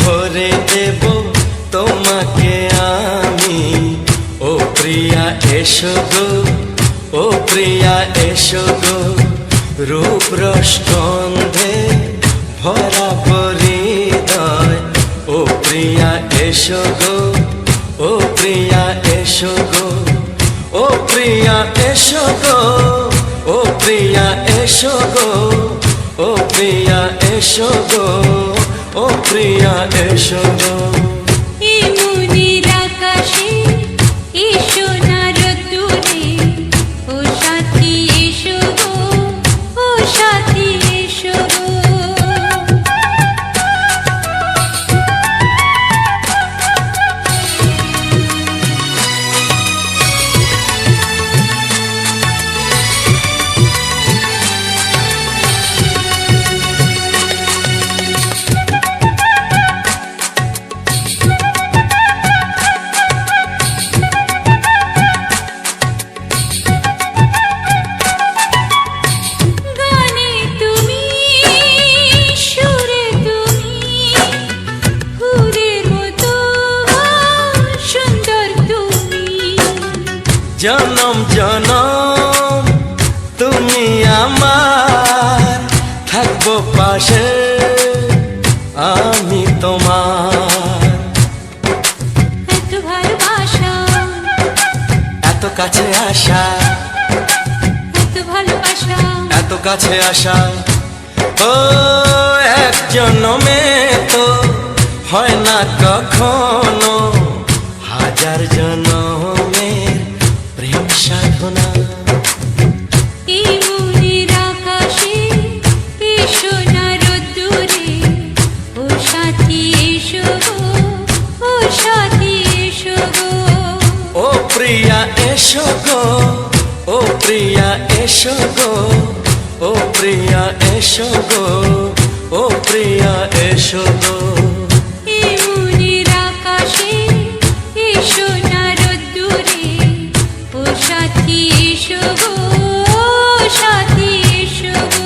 ভরে দেব তোমাকে আমি। ও প্রিয়া এসো গো, ও প্রিয়া এসো গো, রূপ রস গন্ধে ভরা হৃদয়। ও প্রিয়া এসো গো, ও প্রিয়া এসো গো, ও প্রিয়া এসো গো, ও প্রিয়া এসো গো, ও প্রিয়া এসো গো, ও প্রিয়া এসো গো। এই মনের আকাশে এসো না রোদ্দুরে, ও সাথী এসো গো, ও সাথী এসো গো। জনম জনম তুমি আমার, থাকবো পাশে আমি তোমার। এত ভালোবাসা, এত কাছে আসা, এত ভালোবাসা, এত কাছে আসা। ও এক জন্মে তো হয় না কখনো, হাজার জন্মের প্রেম সাধনা। এই মনের আকাশে এসো না রোদ্দুরে, ও সাথী এসো গো, ও সাথী এসো গো। ও প্রিয়া এসো গো, ও প্রিয়া এসো গো, ও প্রিয়া এসো গো, ও প্রিয়া এসো গো। এই মনের আকাশে এসো না রোদ্দুরে, ও সাথী এসো গো, ও সাথী এসো গো।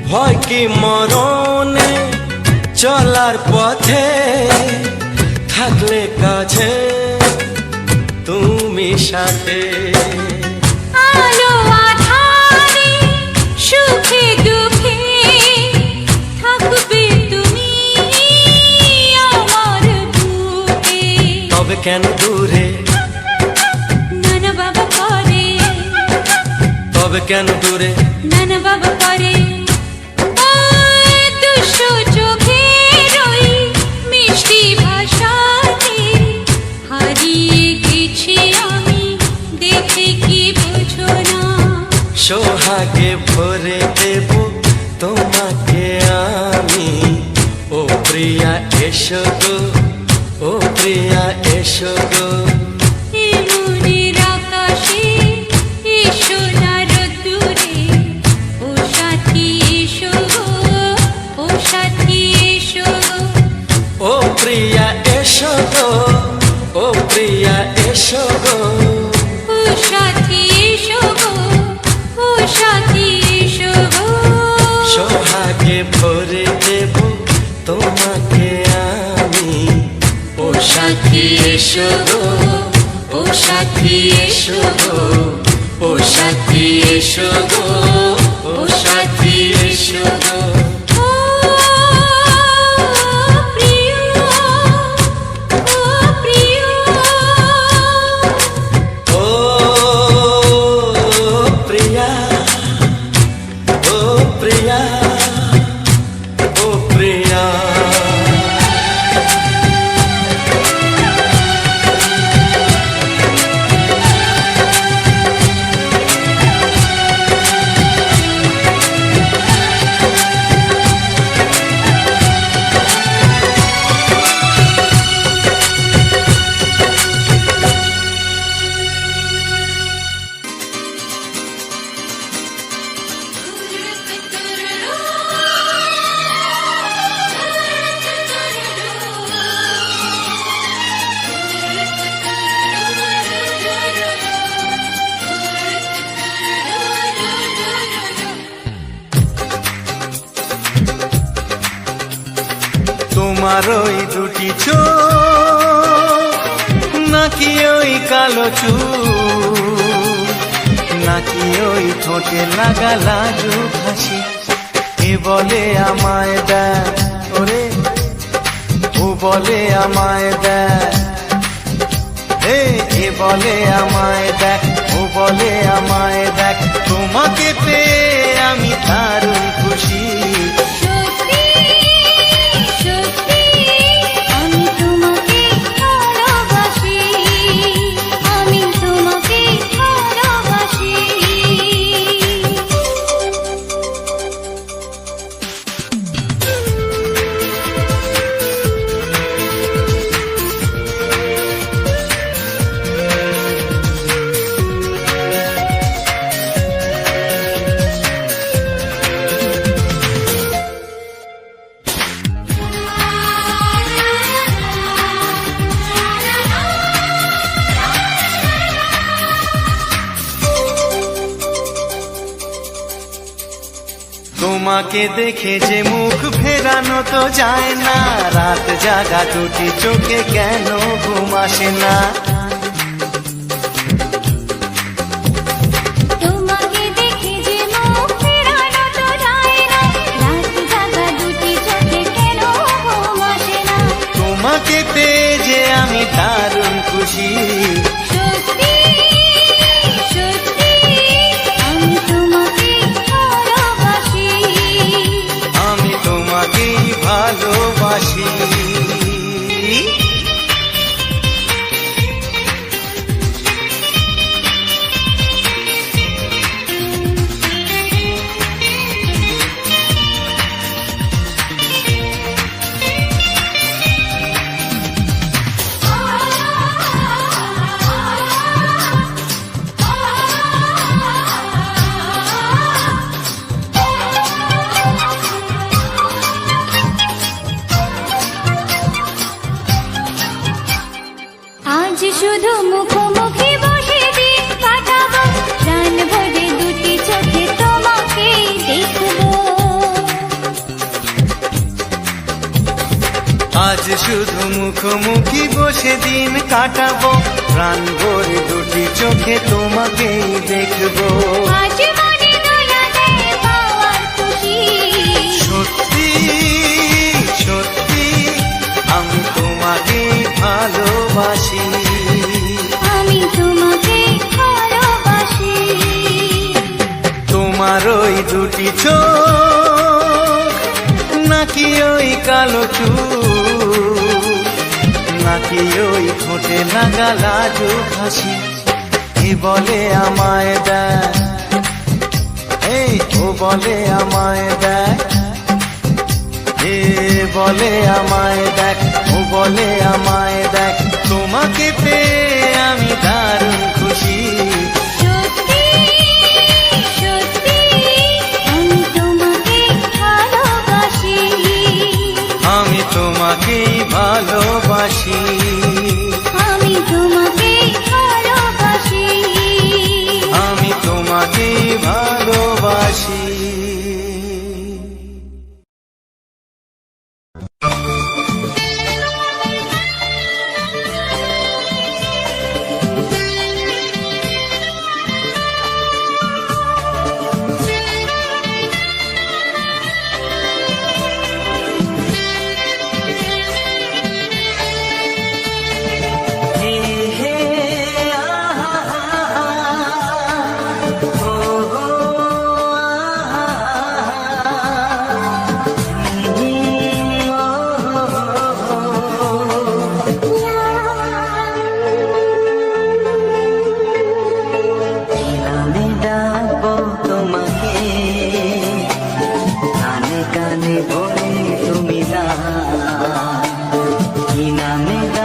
ভয় কি মরণে চলার পথে, থাকলে কাছে তুমি সাথে। আলো আঁধারে সুখে দুঃখে থাকবে তুমি আমার বুকে। তবে কেন দূরে, নানা বাবা করে, তবে কেন দূরে, নানা বাবা করে। দুশো চোখের ওই মিষ্টি ভাষাতে হারিয়ে গেছি আমি, দেখে কি বোঝো না। সোহাগে ভরে দেব তোমাকে আমি। ও প্রিয়া এসো গো, ও প্রিয়া এসো গো। এই মনের আকাশে এসো না রোদ্দুরে, ও সাথী এসো গো, ও সাথী এসো গো। ও প্রিয়া এসো গো, ও প্রিয়া এসো গো, ও সাথী এসো গো, ও সাথী এসো গো। সোহাগে ভরে দেব তোমাকে আমি। ও সাথী এসো গো, ও সাথী এসো গো, ও সাথী এসো গো, ও সাথী এসো গো। ও প্রিয়, ও প্রিয়, ও প্রিয়া, ও প্রিয়া, ও প্রিয়া। তোমার ওই দুটি চোখ নাকি ওই কালো চুল, নাকি ওই ঠোঁটে লাগা লাজুক হাসি, এ বলে আমায় দেয় ওরে, ও বলে আমায় দেয়, এ বলে আমায় দেখ, ও বলে আমায় দেখ, তোমাকে পেয়ে আমি দারুণ খুশি। সত্যি সত্যি আমি তোমাকে ভালোবাসি, আমি তোমাকে ভালোবাসি। তোমাকে দেখে যে মুখ ফেরানো তো যায় না, রাত জাগা দুটি চোখে কেন ঘুম আসে না। তোমাকে দেখে যে মুখ ফেরানো তো যায় না, রাত জাগা দুটি চোখে কেন ঘুম আসে না। তোমাকে পেয়ে যে আমি দারুণ খুশি। সত্যি সত্যি আমি তোমাকে ভালোবাসি, আমি তোমাকেই ভালোবাসি। আজ শুধু মুখোমুখি বসে দিন কাটাবো, প্রাণ ভরে দুটি চোখে তোমাকে দেখবো। আজ শুধু মুখোমুখি বসে দিন কাটাবো, প্রাণ ভরে দুটি চোখে তোমাকেই দেখবো। আজ মনে দোলা দেয় পাওয়ার খুশি। সত্যি সত্যি আমি তোমাকেই ভালোবাসি। আমি তোমাকে ভালোবাসি। তোমার ওই দুটি চোখ নাকি ওই কালো চুল, নাকি ওই ঠোঁটে লাগা লাজুক হাসি, এ বলে আমায় দেয়, ও বলে আমায় দেয়, এ বলে আমায় দেখ, ও বলে আমায় দেখ, তোমাকে পেয়ে আমি দারুণ খুশি। সত্যি সত্যি আমি তোমাকে ভালোবাসি, আমি তোমাকেই ভালোবাসি। আমি তোমাকে ভালোবাসি, আমি তোমাকেই ভালোবাসি। কানে কানে বলে তুমি না, চেনা মেঘ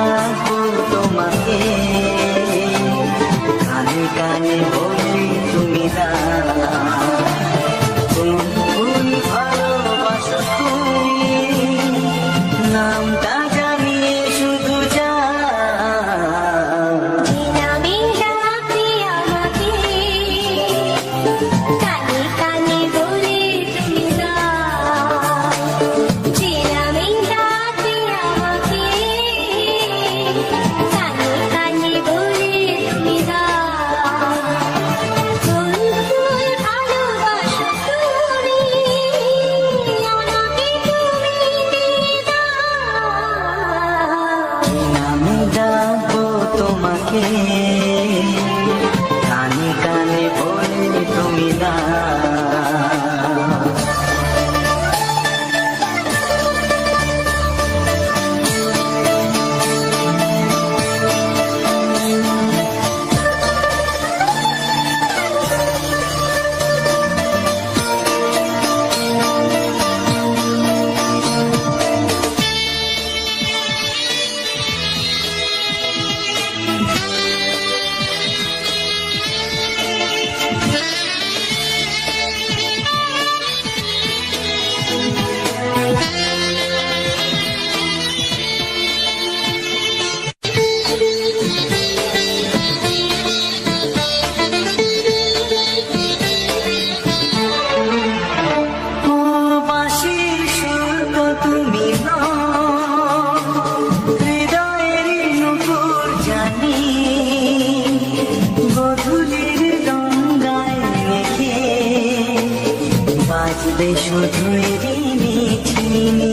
রাতে তোমাকে, কানে কানে বলে তুমি দাও। বাজবে শুধুই রিমিঝিমি,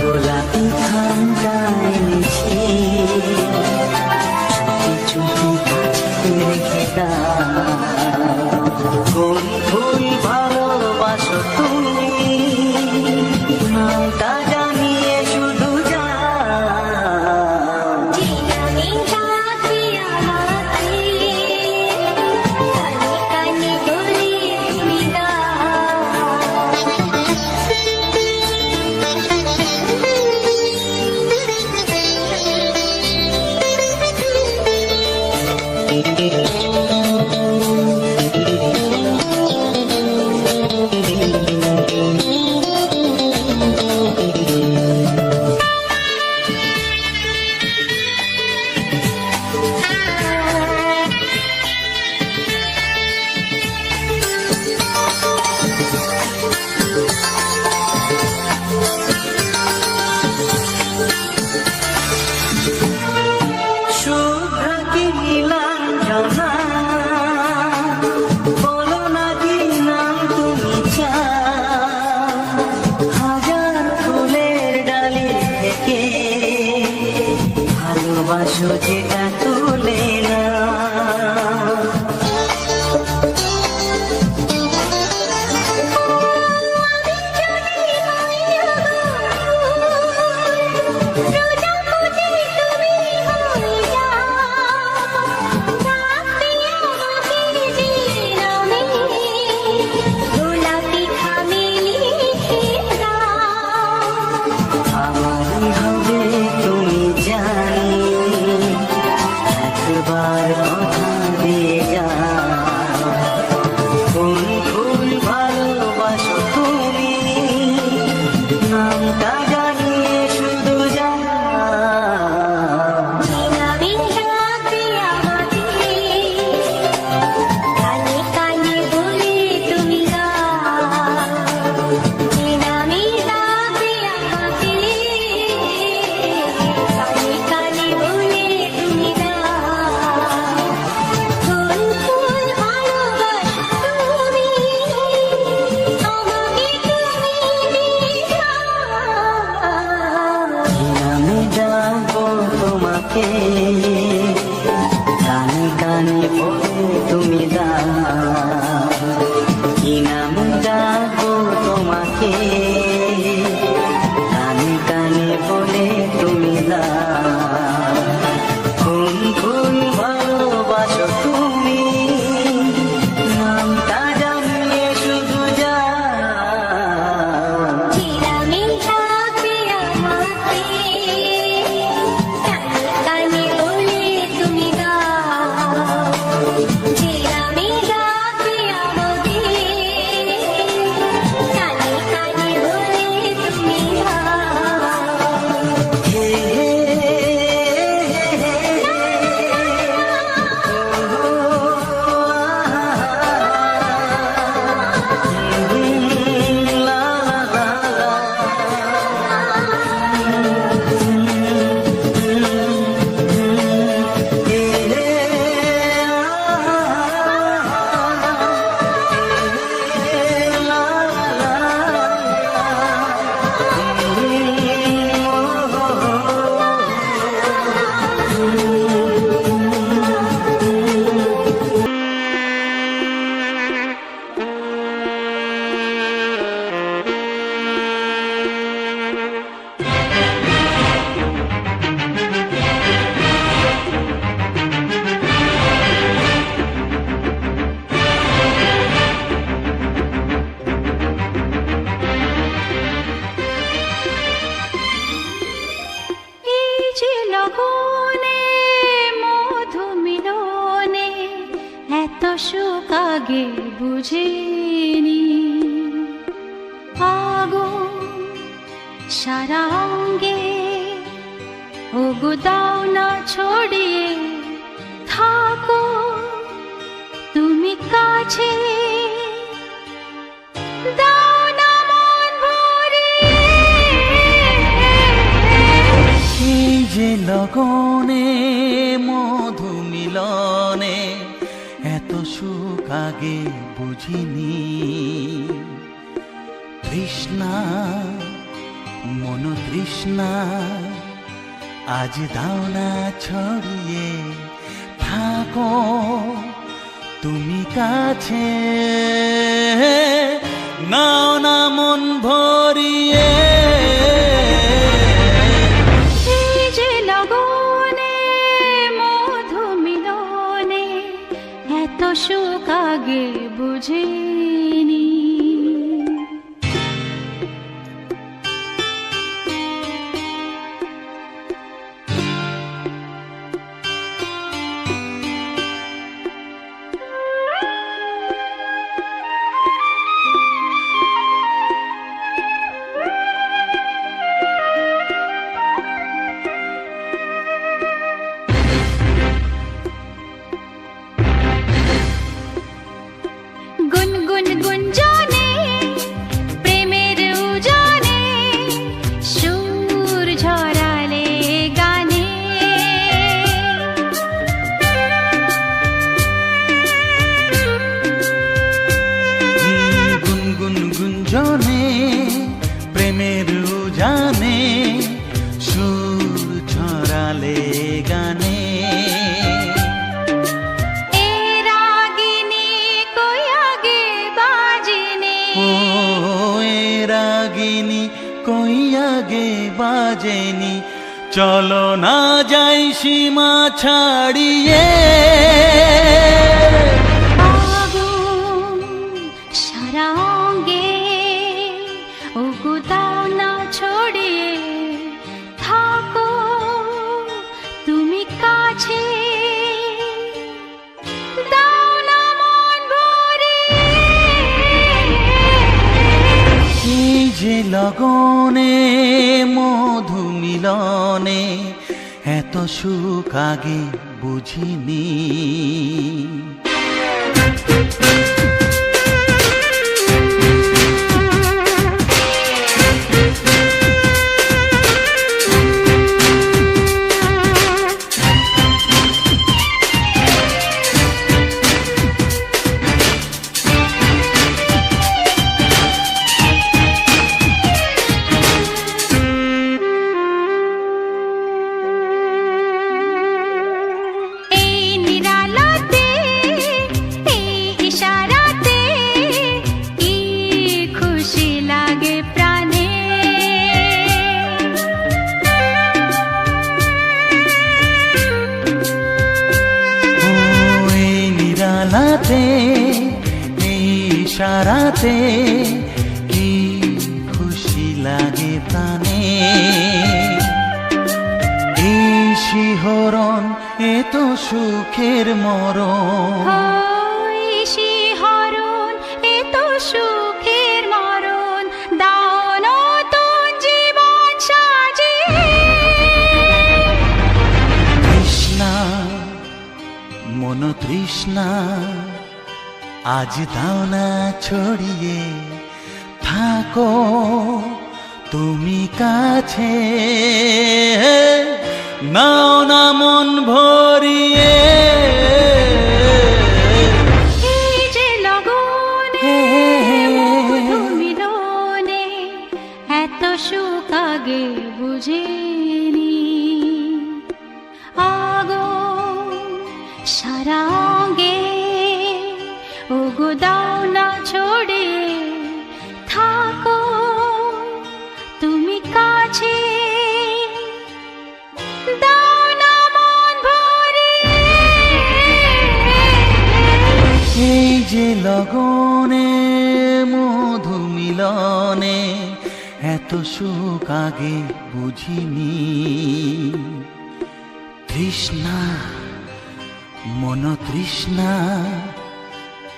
গোলাপি ঠান্ডায় মিশে চুপি চুপি রেখে দাও। কোন ফুল ভালোবাসো তুমি, নামটা জানিয়ে শুধু যাও। ভালোবাসো যেটা তুলে না, আমারই হবে তুমি জানি, একবার কথা দিয়ে যাও। কোন ফুল ভালোবাসো তুমি, নামটা জানিয়ে শুধু যাও। নামে ডাকবো তোমাকে, কানে কানে বলে তুমি দাও। কি নামে ডাকবো তোমাকে, কানে কানে বলে তুমি দাও। কোন ফুল ভালোবাসো তুমি, নামটা জানিয়ে শুধু যাও। তুমি সুখ আগে বুঝিনি। আগুন সারা অঙ্গে ওগো দাও না ছড়িয়ে থাকো তুমি কাছে, দাও না মন ভরিয়ে। এই যে লগনে মধু মিলনে এত সুখ আগে বুঝিনি। তৃষ্ণা মন তৃষ্ণা আজ দাও না ছড়িয়ে থাকো তুমি কাছে, নাও না মন ভরিয়ে। এই যে লগনে মধু মিলনে এত সুখ আগে বুঝিনি। গুনগুন গুঞ্জনে প্রেমের উজানে সুর ঝরালে গানে, গুনগুন গুঞ্জনে প্রেমের উজানে সুর ছড়ালে গানে। এ রাগিনী কই আগে বাজেনি, ও এ রাগিনী কই আগে বাজেনি, চলো না যাই সীমা ছাড়িয়ে। আগুন সারা অঙ্গে ওগো দাও না ছড়িয়ে থাকো তুমি কাছে, দাও না মন ভরিয়ে। এই যে লগনে মধু মিলনে এত সুখ আগে বুঝিনি। এই নিরালাতে এই ইশারাতে কি খুশি লাগে প্রাণে, ও এই নিরালাতে এই ইশারাতে কি খুশি লাগে প্রাণে। এই শিহরণ এ তো সুখের মরণ, ওই শিহরণ এ তো সুখের মরণ, দাও নতুন জীবন সাজিয়ে। তৃষ্ণা মন তৃষ্ণা আজ দাও না ছড়িয়ে থাকো তুমি কাছে, নাও না মন ভরিয়ে। এই যে লগনে মধু মিলনে এত সুখ আগে বুঝিনি। আগুন সারা অঙ্গে ওগো দাও না ছড়িয়ে থাকো তুমি কাছে, দাও না মন ভরিয়ে। এই যে লগনে মধু মিলনে এত সুখ আগে বুঝিনি। তৃষ্ণা মন তৃষ্ণা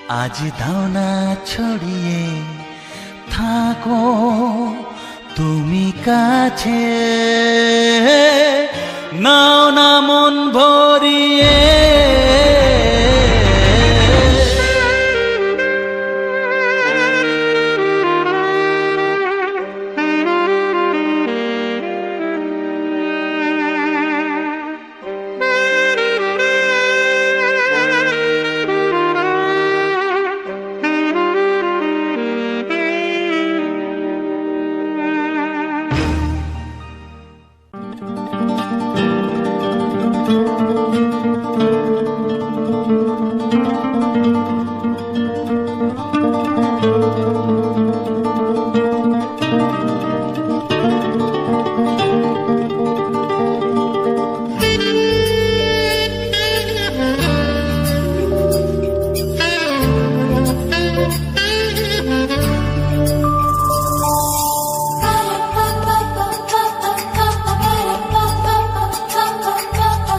আজ দাও না ছড়িয়ে থাকো তুমি কাছে, নাও না মন ভরিয়ে।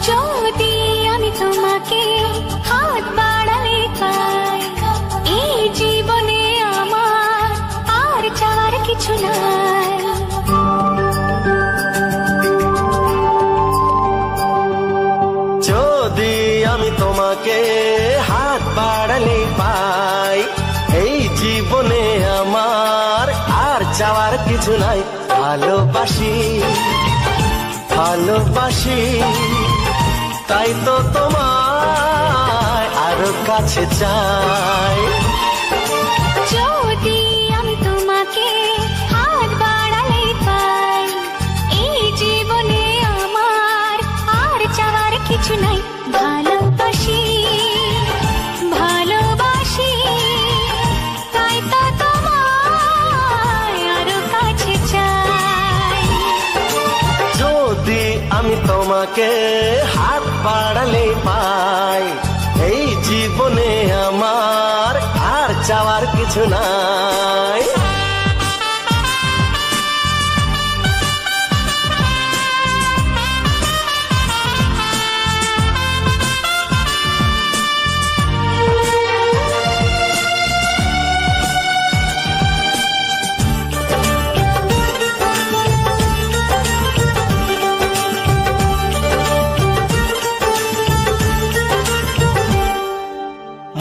যদি আমি তোমাকে হাত বাড়ালে পাই, এই জীবনে আমার আর চাওয়ার কিছু নাই। যদি আমি তোমাকে হাত বাড়ালে পাই, এই জীবনে আমার আর চাওয়ার কিছু নাই। ভালোবাসি ভালোবাসি তাই তো তোমায় আরো কাছে চাই। যদি আমি তোমাকে হাত বাড়ালে পাই, এই জীবনে আমার আর চাওয়ার কিছু নাই। ভালোবাসি ভালোবাসি তাই তো তোমায় আরো কাছে চাই। যদি আমি তোমাকে হাত বাড়ালে পাই, এই জীবনে আমার আর চাওয়ার কিছু নাই।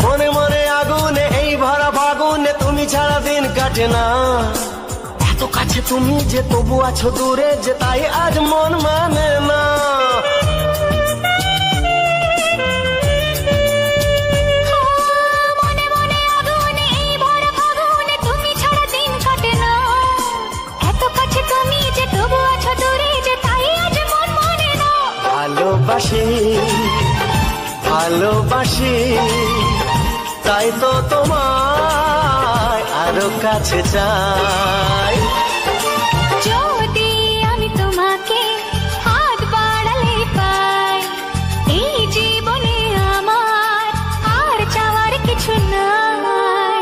মনে মনে আগুনে এই ভরা ফাগুনে তুমি ছাড়া দিন কাটে না। এত কাছে তুমি যে তবু আছো দূরে যে, তাই আজ মন মানে না। মনে মনে আগুনে এই ভরা ফাগুনে তুমি ছাড়া দিন কাটে না। এত কাছে তুমি যে তবু আছো দূরে যে, তাই আজ মন মানে না। ভালোবাসি ভালোবাসি তাই তো তোমায় আরো কাছে চাই। যদি আমি তোমাকে হাত বাড়ালে পাই, এই জীবনে আমার আর চাওয়ার কিছু নাই।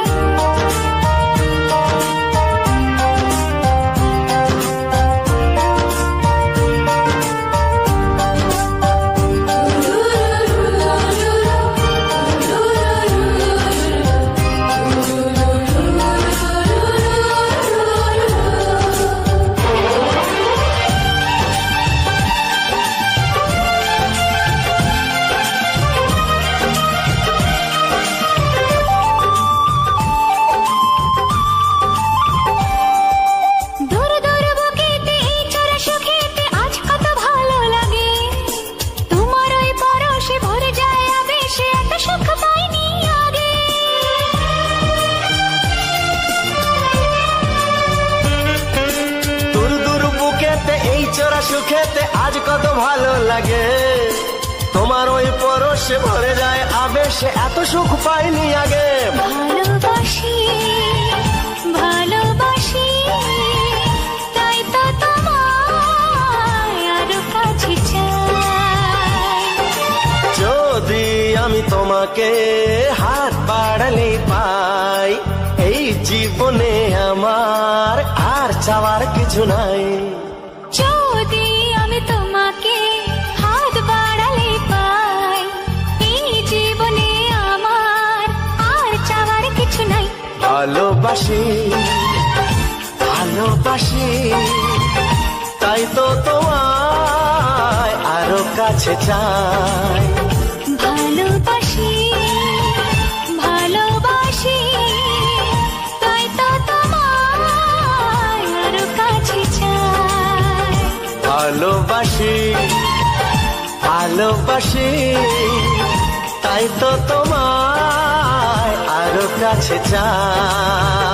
দূর দূর বুকেতে এই চোরা সুখেতে আজ কত ভালো লাগে। তোমার ওই পরশে ভরে যায় আবেশে, এত সুখ পাইনি আগে। দূর দূর বুকেতে এই চোরা সুখেতে আজ কত ভালো লাগে। তোমার ওই পরশে ভরে যায় আবেশে, এত সুখ পাইনি আগে। ভালোবাসি ভালোবাসি তাই তো তোমায় আরো কাছে চাই। যদি আমি তোমাকে হাত বাড়ালে পাই, এই জীবনে আমার আর চাওয়ার কিছু নাই। যদি আমি তোমাকে হাত বাড়ালে পাই, এই জীবনে আমার আর চাওয়ার ভালোবাসি ভালোবাসি তাই তো তোমায় আরো কাছে চাই ভালোবাসি ভালোবাসি তাই তো তোমায় আরো কাছে চাই ভালোবাসি ভালোবাসি তাই তো তোমায় আরো কাছে চাই